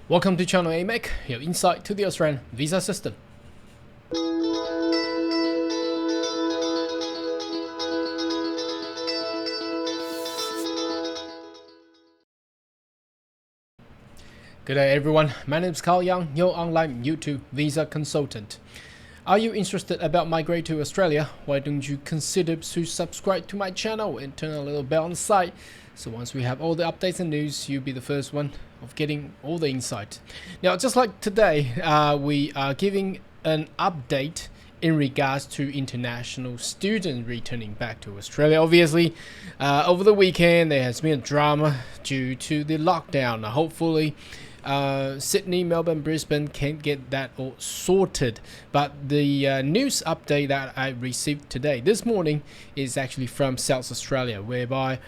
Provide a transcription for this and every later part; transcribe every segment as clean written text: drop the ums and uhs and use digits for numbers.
Welcome to channel AMEC, your insight to the Australian visa system. Good day everyone, my name is Carl Young, your online YouTube visa consultant. Are you interested about migrate to Australia? Why don't you consider to subscribe to my channel and turn a little bell on the side, so once we have all the updates and news, you'll be the first one of getting all the insight. Now, just like today, we are giving an update in regards to international students returning back to Australia. Obviously, over the weekend, there has been a drama due to the lockdown. Hopefully, Sydney, Melbourne, Brisbane can get that all sorted. But the news update that I received today, this morning, is actually from South Australia, whereby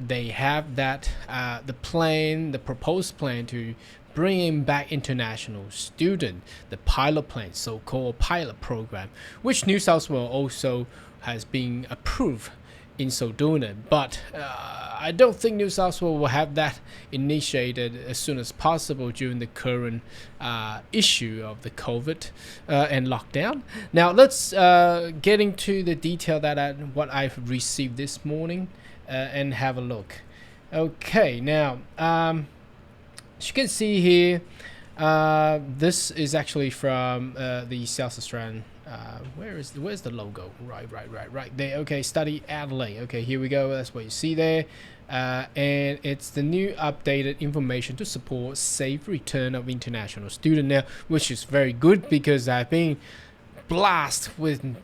they have that the proposed plan to bringing back international student, the pilot plan, so-called pilot program, which New South Wales also has been approved in so doing. But I don't think New South Wales will have that initiated as soon as possible during the current issue of the COVID and lockdown. Now let's get into the detail that what I've received this morning and have a look. Okay, now as you can see here, this is actually from the South Australian. Where's the logo? Right there. Okay, Study Adelaide. Okay, here we go. That's what you see there. And it's the new updated information to support safe return of international student now, which is very good because I've been blasted with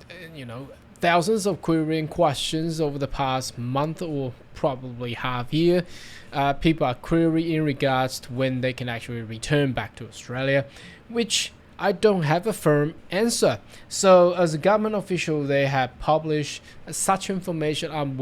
thousands of querying questions over the past month or probably half year. People are querying in regards to when they can actually return back to Australia, which I don't have a firm answer. So as a government official, they have published such information on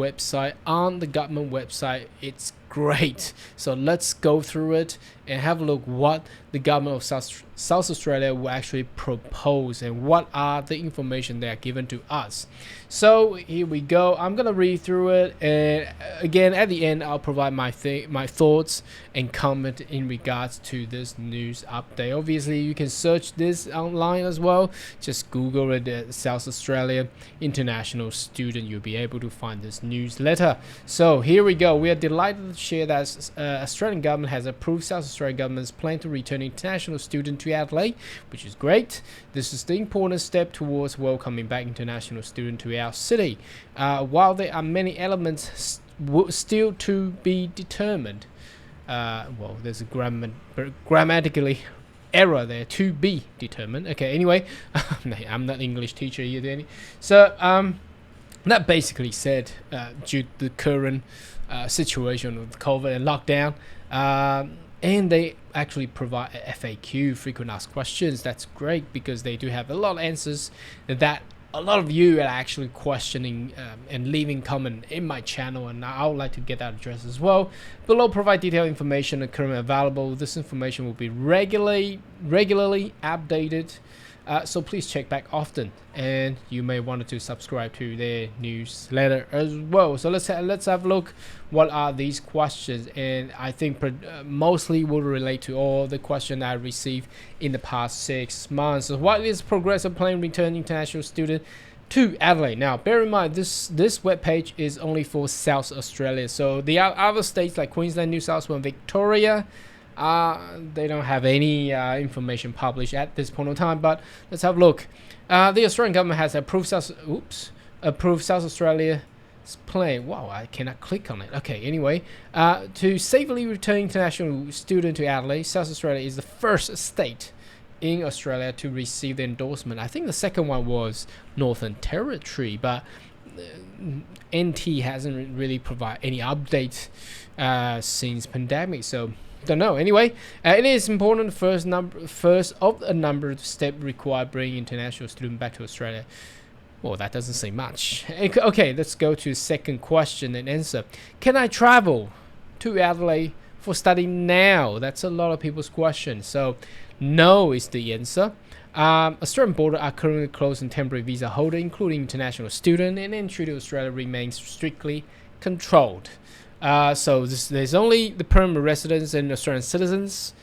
the government website. It's great. So let's go through it and have a look what the government of South Australia will actually propose and what are the information they are given to us. So here we go. I'm gonna read through it, and again at the end I'll provide my thoughts and comment in regards to this news update. Obviously you can search this online as well. Just Google it, South Australia international student. You'll be able to find this newsletter. So here we go. We are delighted to share that Australian government has approved South Australian government's plan to return international students to Adelaide, which is great. This is the important step towards welcoming back international students to our city. While there are many elements still to be determined, well, there's a grammatically error there, to be determined. Okay, anyway, I'm not an English teacher either. So that basically said, due to the current situation with COVID and lockdown, and they actually provide a FAQ, frequent asked questions. That's great because they do have a lot of answers that a lot of you are actually questioning and leaving comment in my channel, and I would like to get that addressed as well. Below provide detailed information currently available. This information will be regularly updated, so please check back often, and you may want to subscribe to their newsletter as well. So let's have a look what are these questions, and I think mostly will relate to all the questions I received in the past 6 months. So what is progressive plan return international student to Adelaide? Now bear in mind this webpage is only for South Australia, so the other states like Queensland, New South Wales, and Victoria, they don't have any information published at this point in time. But let's have a look. The Australian government has approved South Australia's plan. Wow, I cannot click on it. Okay, anyway, to safely return international student to Adelaide, South Australia is the first state in Australia to receive the endorsement. I think the second one was Northern Territory, but NT hasn't really provided any updates since pandemic, so don't know. Anyway, it is important first of a number of steps required bringing international students back to Australia. Well, that doesn't say much. Okay, let's go to second question and answer. Can I travel to Adelaide for study now? That's a lot of people's question. So no is the answer. Australian borders are currently closed and temporary visa holder, including international student, and entry to Australia remains strictly controlled. So there's only the permanent residents and Australian citizens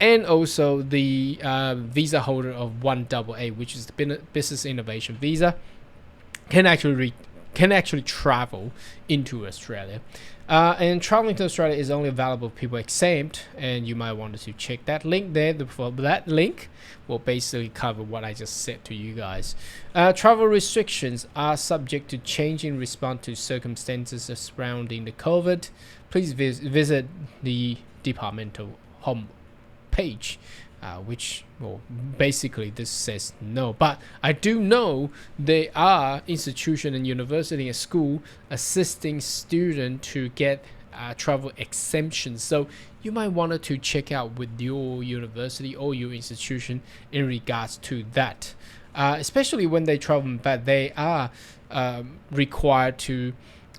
and also the visa holder of 1AA, which is the business innovation visa, can actually travel into Australia. And traveling to Australia is only available for people exempt, and you might want to check that link there. That link will basically cover what I just said to you guys. Travel restrictions are subject to change in response to circumstances surrounding the COVID. Please visit the departmental home page, which, well, basically this says no, but I do know there are institutions and university and school assisting students to get travel exemptions, so you might want to check out with your university or your institution in regards to that, especially when they travel back. They are required to,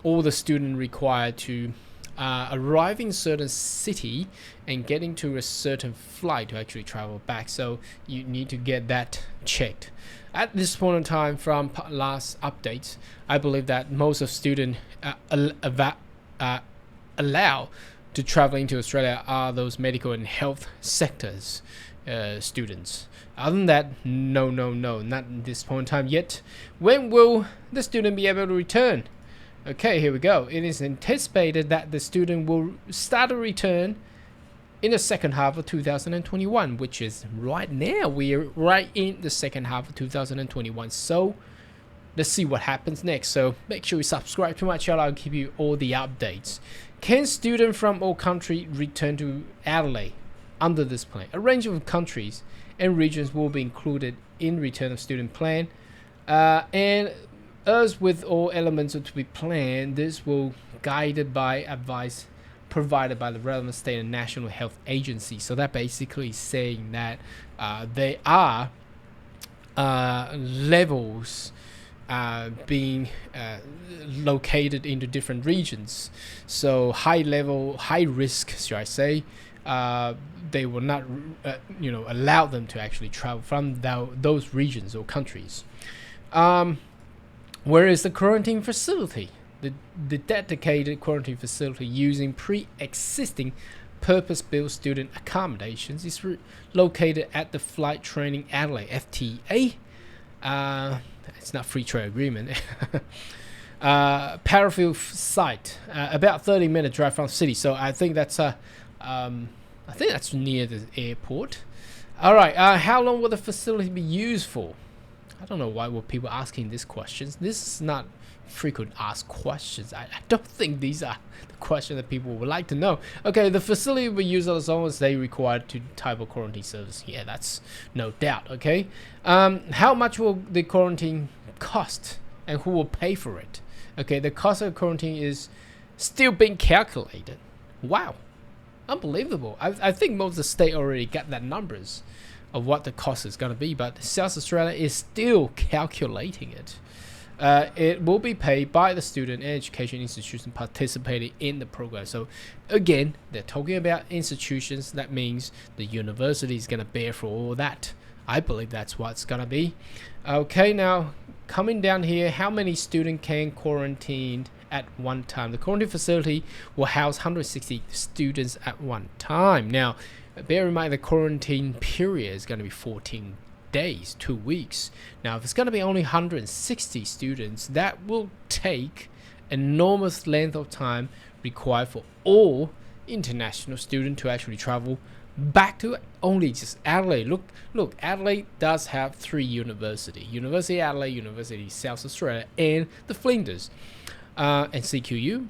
all the students required to arriving in a certain city and getting to a certain flight to actually travel back, so you need to get that checked. At this point in time, from last updates, I believe that most of students allow to travel into Australia are those medical and health sectors students. Other than that, no, not at this point in time yet. When will the student be able to return? Okay, here we go. It is anticipated that the student will start a return in the second half of 2021, which is right now. We're right in the second half of 2021. So let's see what happens next. So make sure you subscribe to my channel. I'll give you all the updates. Can students from all countries return to Adelaide under this plan? A range of countries and regions will be included in return of student plan. And as with all elements to be planned, this will guided by advice provided by the relevant state and national health agency. So that basically saying that there are levels being located into different regions. So high level, high risk, should I say, they will not allow them to actually travel from those regions or countries. Where is the quarantine facility? The dedicated quarantine facility using pre-existing purpose-built student accommodations is located at the Flight Training Adelaide (FTA). It's not free trade agreement. Parafield site, about 30-minute drive from the city. So I think that's near the airport. All right. How long will the facility be used for? I don't know why were people asking these questions. This is not frequent asked questions. I don't think these are the questions that people would like to know. Okay, the facility will be used as long as they require to type of quarantine service. Yeah, that's no doubt. Okay, how much will the quarantine cost, and who will pay for it? Okay, the cost of quarantine is still being calculated. Wow, unbelievable. I think most of the state already got that numbers of what the cost is going to be, but South Australia is still calculating it. It will be paid by the student and education institution participating in the program. So again, they're talking about institutions. That means the university is going to bear for all that. I believe that's what it's going to be. Okay, now coming down here, how many students can quarantine at one time? The quarantine facility will house 160 students at one time. Now, bear in mind the quarantine period is going to be 14 days, 2 weeks. Now, if it's going to be only 160 students, that will take enormous length of time required for all international students to actually travel back to only just Adelaide. Look, Adelaide does have 3 universities: University of Adelaide, University of South Australia, and the Flinders, and CQU,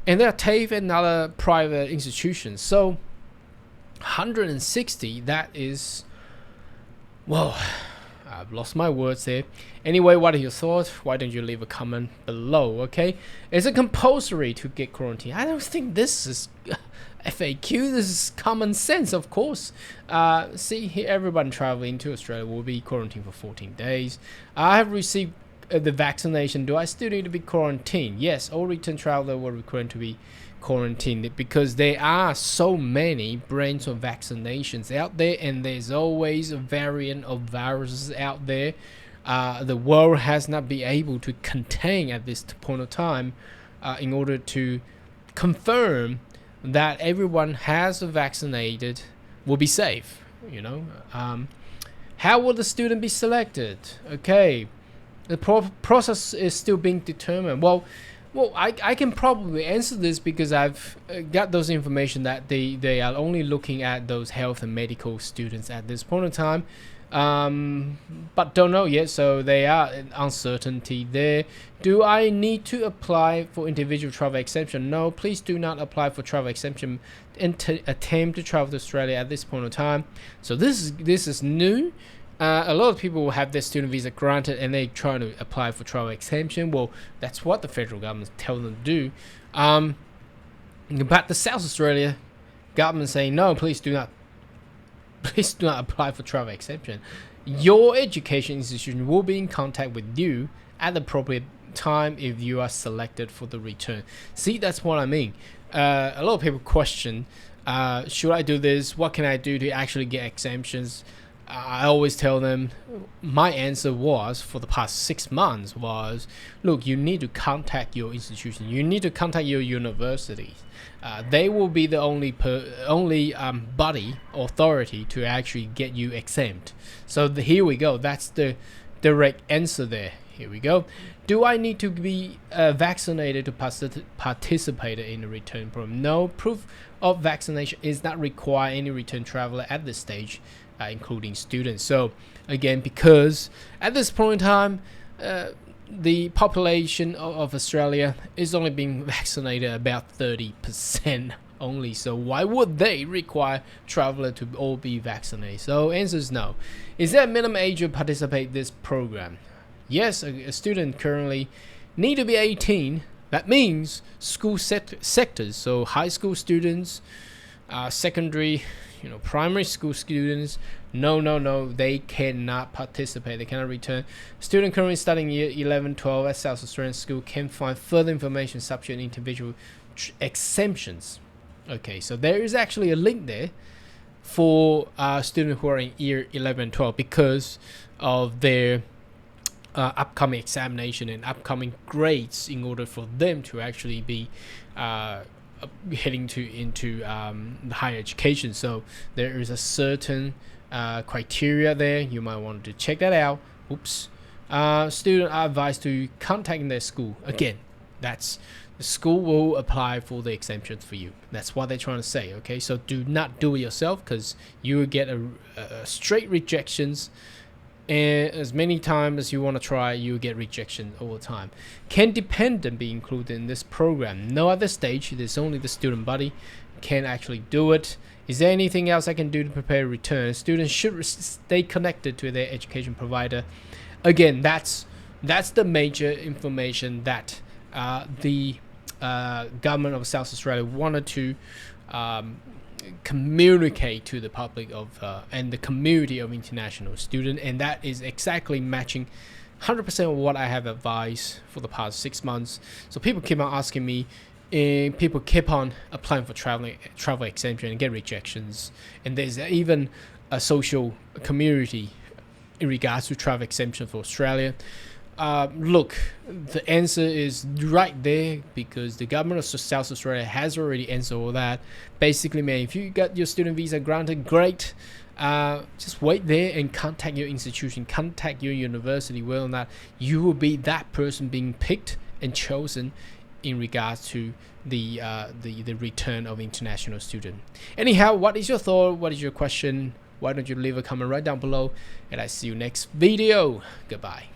and there are TAFE and other private institutions. So 160, that is, whoa, I've lost my words here. Anyway, what are your thoughts? Why don't you leave a comment below? Okay, is it compulsory to get quarantine? I don't think this is FAQ. This is common sense, of course. See here, everyone traveling to Australia will be quarantined for 14 days. I have received the vaccination. Do I still need to be quarantined? Yes, all return travelers were required to be quarantined because there are so many brands of vaccinations out there, and there's always a variant of viruses out there. The world has not been able to contain at this point of time in order to confirm that everyone has vaccinated will be safe. You know, how will the student be selected? Okay, the process is still being determined. Well, I can probably answer this because I've got those information that they are only looking at those health and medical students at this point in time, but don't know yet. So they are in uncertainty there. Do I need to apply for individual travel exemption? No, please do not apply for travel exemption and attempt to travel to Australia at this point in time. So this is new. A lot of people will have their student visa granted and they try to apply for travel exemption. Well, that's what the federal government tells them to do. But the South Australia government saying no, please do not apply for travel exemption. Your education institution will be in contact with you at the appropriate time if you are selected for the return. See, that's what I mean. A lot of people question, should I do this? What can I do to actually get exemptions? I always tell them, my answer was for the past 6 months was, look, you need to contact your institution. You need to contact your universities. They will be the only body authority to actually get you exempt. So here we go. That's the direct answer there. Here we go. Do I need to be vaccinated to participate in the return program? No, proof of vaccination is not required any return traveler at this stage, including students. So again, because at this point in time, the population of Australia is only being vaccinated about 30% only. So why would they require traveler to all be vaccinated? So answer is no. Is there a minimum age to participate in this program? Yes, a student currently need to be 18. That means school sectors, so high school students, secondary, primary school students. No, they cannot participate. They cannot return. Student currently studying year 11, 12 at South Australian school can find further information subject to individual exemptions. Okay, so there is actually a link there for students who are in year 11 and 12 because of their upcoming examination and upcoming grades in order for them to actually be heading into the higher education. So there is a certain criteria there. You might want to check that out. Oops. Students are advised to contact their school. Again, that's the school will apply for the exemptions for you. That's what they're trying to say. Okay, so do not do it yourself because you will get a straight rejections. And as many times as you want to try, you get rejection all the time. Can dependent be included in this program? No, at this stage, it is only the student body can actually do it. Is there anything else I can do to prepare a return? Students should stay connected to their education provider. Again, that's the major information that the government of South Australia wanted to communicate to the public of and the community of international students, and that is exactly matching 100% of what I have advised for the past 6 months. So people keep on asking me, and people keep on applying for travel exemption and get rejections, and there's even a social community in regards to travel exemption for Australia. Look, the answer is right there because the government of South Australia has already answered all that. Basically, man, if you got your student visa granted, great. Just wait there and contact your institution, contact your university, whether or not you will be that person being picked and chosen in regards to the return of international student. Anyhow, what is your thought? What is your question? Why don't you leave a comment right down below, and I see you next video. Goodbye.